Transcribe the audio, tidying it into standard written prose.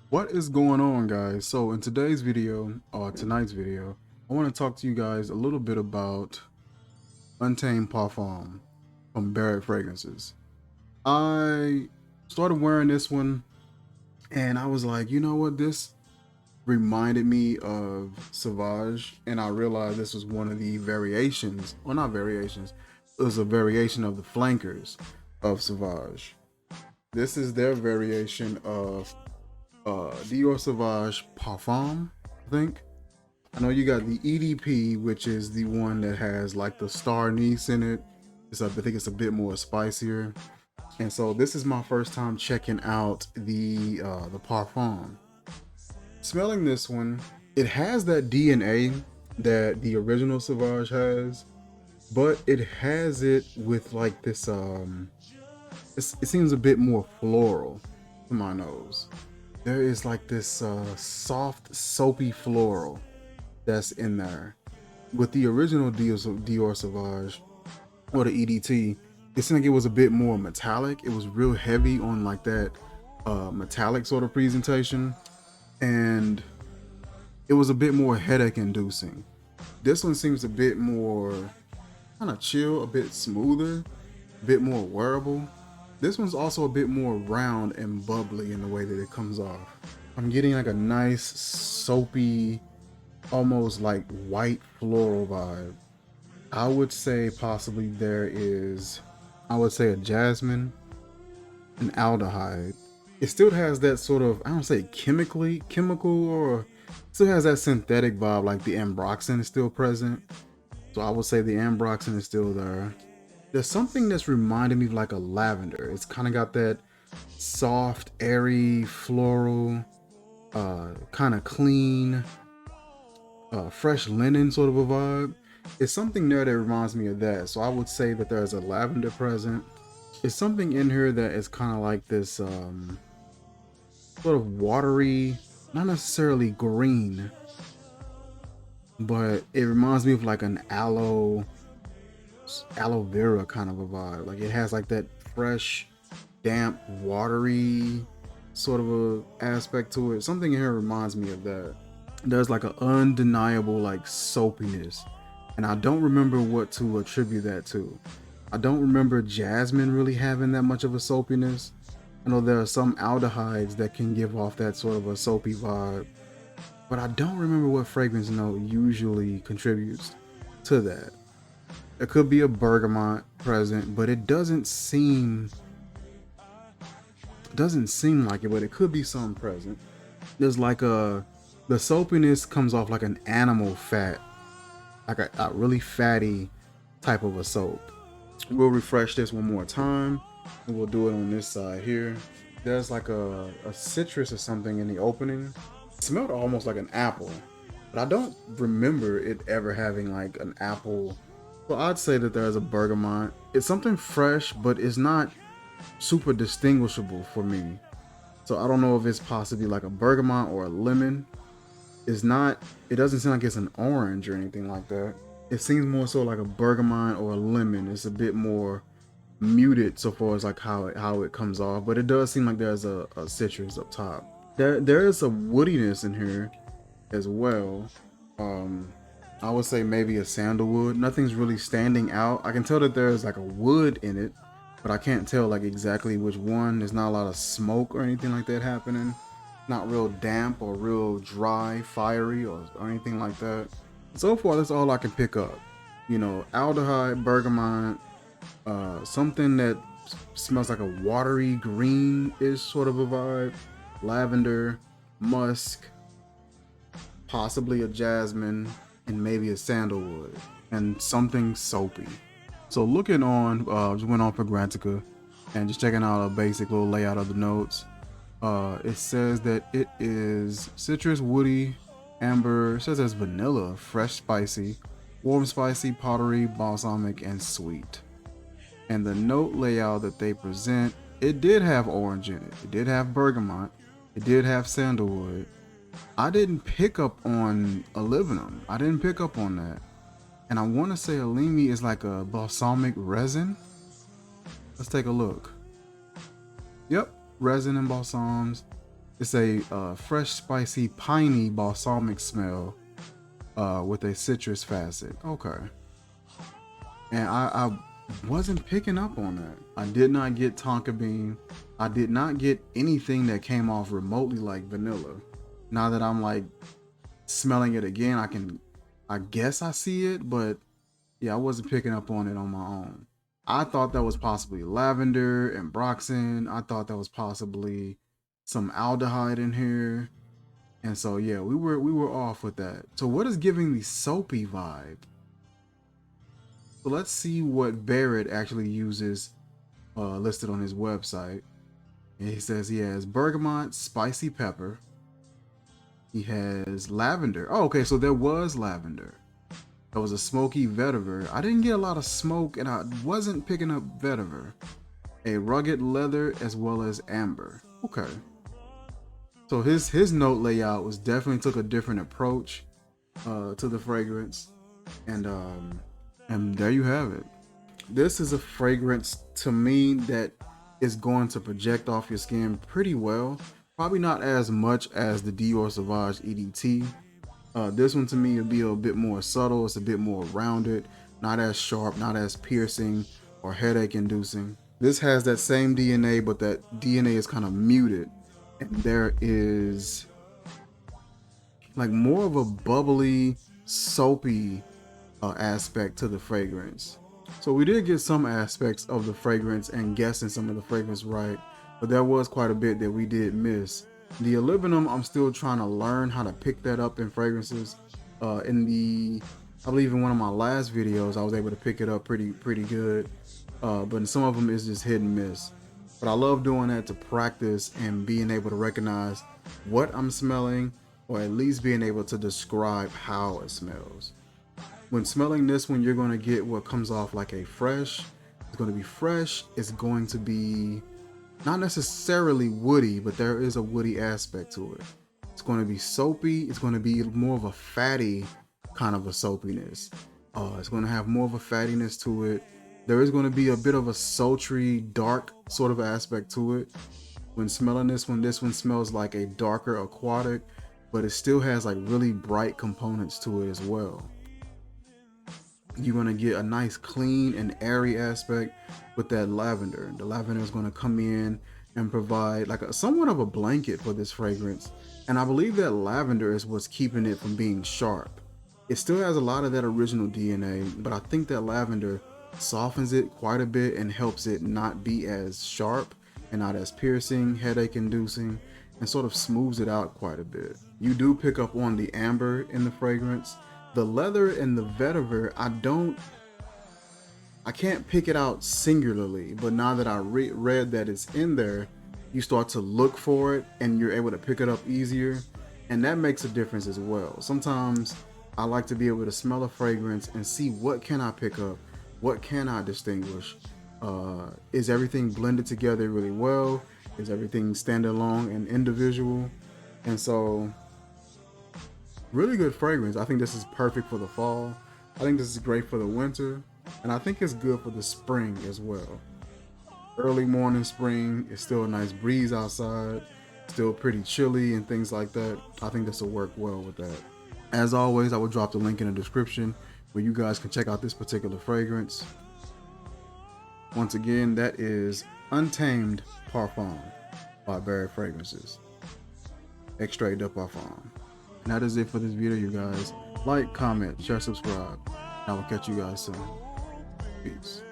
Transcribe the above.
What is going on, guys? So in today's video, or tonight's video, I want to talk to you guys a little bit about Untamed Parfum from Barrett Fragrances. I started wearing this one and I was like, you know what, this reminded me of Sauvage, and I realized this was one of the variations, well, not variations, it was a variation of the flankers of Sauvage. This is their variation of Dior Sauvage Parfum, I think. I know you got the EDP, which is the one that has like the star anise in it. I think it's a bit more spicier. And so this is my first time checking out the Parfum. Smelling this one, it has that DNA that the original Sauvage has, but it has it with like this it seems a bit more floral to my nose. There is like this soft soapy floral that's in there. With the original Dior Sauvage or the EDT, it seemed like it was a bit more metallic. It was real heavy on like that metallic sort of presentation, and it was a bit more headache inducing. This one seems a bit more kind of chill, a bit smoother, a bit more wearable. This one's also a bit more round and bubbly in the way that it comes off. I'm getting like a nice soapy, almost like white floral vibe. I would say possibly I would say a jasmine, an aldehyde. It still has that sort of, I don't say chemical, or still has that synthetic vibe, like the ambroxan is still present. So I would say the ambroxan is still there. There's something that's reminding me of like a lavender. It's kind of got that soft, airy, floral, kind of clean, fresh linen sort of a vibe. It's something there that reminds me of that. So I would say that there's a lavender present. It's something in here that is kind of like this sort of watery, not necessarily green, but it reminds me of like an aloe vera kind of a vibe. Like it has like that fresh, damp, watery sort of a aspect to it. Something in here reminds me of that. There's like an undeniable like soapiness, and I don't remember what to attribute that to. I don't remember jasmine really having that much of a soapiness. I know there are some aldehydes that can give off that sort of a soapy vibe, but I don't remember what fragrance note usually contributes to that. It could be a bergamot present, but it doesn't seem like it, but it could be some present. There's like the soapiness comes off like an animal fat, like a really fatty type of a soap. We'll refresh this one more time, and we'll do it on this side here. There's like a citrus or something in the opening. It smelled almost like an apple, but I don't remember it ever having like an apple. So I'd say that there's a bergamot. It's something fresh, but it's not super distinguishable for me. So I don't know if it's possibly like a bergamot or a lemon. It's not, it doesn't seem like it's an orange or anything like that. It seems more so like a bergamot or a lemon. It's a bit more muted so far as like how it comes off, but it does seem like there's a citrus up top. There is a woodiness in here as well. I would say maybe a sandalwood. Nothing's really standing out. I can tell that there's like a wood in it, but I can't tell like exactly which one. There's not a lot of smoke or anything like that happening. Not real damp or real dry, fiery, or anything like that. So far, that's all I can pick up. You know, aldehyde, bergamot, something that smells like a watery green-ish sort of a vibe, lavender, musk, possibly a jasmine, and maybe a sandalwood, and something soapy. So looking on, just went on for Grantica and just checking out a basic little layout of the notes. It says that it is citrus, woody, amber. It says it's vanilla, fresh, spicy, warm, spicy, powdery, balsamic, and sweet. And the note layout that they present, it did have orange in it. It did have bergamot. It did have sandalwood. I didn't pick up on olibanum. I didn't pick up on that. And I want to say alimi is like a balsamic resin. Let's take a look. Yep, resin and balsams. It's a fresh, spicy, piney, balsamic smell with a citrus facet. Okay. And I wasn't picking up on that. I did not get tonka bean. I did not get anything that came off remotely like vanilla. Now that I'm like smelling it again, I guess I see it, but yeah, I wasn't picking up on it on my own. I thought that was possibly lavender and broxin. I thought that was possibly some aldehyde in here. And so yeah, we were off with that. So what is giving the soapy vibe? So let's see what Barrett actually uses listed on his website. And he says he has bergamot, spicy pepper. He has lavender. Oh, okay, so there was lavender. That was a smoky vetiver. I didn't get a lot of smoke and I wasn't picking up vetiver. A rugged leather as well as amber. Okay. So his note layout was definitely took a different approach to the fragrance. And there you have it. This is a fragrance to me that is going to project off your skin pretty well. Probably not as much as the Dior Sauvage EDT. This one to me will be a bit more subtle. It's a bit more rounded, not as sharp, not as piercing or headache inducing. This has that same DNA, but that DNA is kind of muted. And there is like more of a bubbly, soapy aspect to the fragrance. So we did get some aspects of the fragrance and guessing some of the fragrance right, but there was quite a bit that we did miss. The aluminum, I'm still trying to learn how to pick that up in fragrances. I believe in one of my last videos, I was able to pick it up pretty good. But in some of them it's just hit and miss. But I love doing that to practice and being able to recognize what I'm smelling, or at least being able to describe how it smells. When smelling this one, you're going to get what comes off like a fresh. It's going to be fresh. It's going to be not necessarily woody, but there is a woody aspect to it. It's going to be soapy. It's going to be more of a fatty kind of a soapiness. It's going to have more of a fattiness to it. There is going to be a bit of a sultry, dark sort of aspect to it. When smelling this one smells like a darker aquatic, but it still has like really bright components to it as well. You're going to get a nice clean and airy aspect with that lavender. The lavender is going to come in and provide like somewhat of a blanket for this fragrance. And I believe that lavender is what's keeping it from being sharp. It still has a lot of that original DNA, but I think that lavender softens it quite a bit and helps it not be as sharp and not as piercing, headache inducing, and sort of smooths it out quite a bit. You do pick up on the amber in the fragrance. The leather and the vetiver, I can't pick it out singularly, but now that I read that it's in there, you start to look for it and you're able to pick it up easier, and that makes a difference as well. Sometimes I like to be able to smell a fragrance and see what can I pick up, what can I distinguish. Is everything blended together really well? Is everything standalone and individual? And so really good fragrance. I think this is perfect for the fall. I think this is great for the winter, and I think it's good for the spring as well. Early morning spring, it's still a nice breeze outside, still pretty chilly and things like that. I think this will work well with that. As always, I will drop the link in the description where you guys can check out this particular fragrance. Once again, that is Untamed Parfum by Barrett Fragrances. Extrait de Parfum. And that is it for this video, you guys. Like, comment, share, subscribe. And I will catch you guys soon. Peace.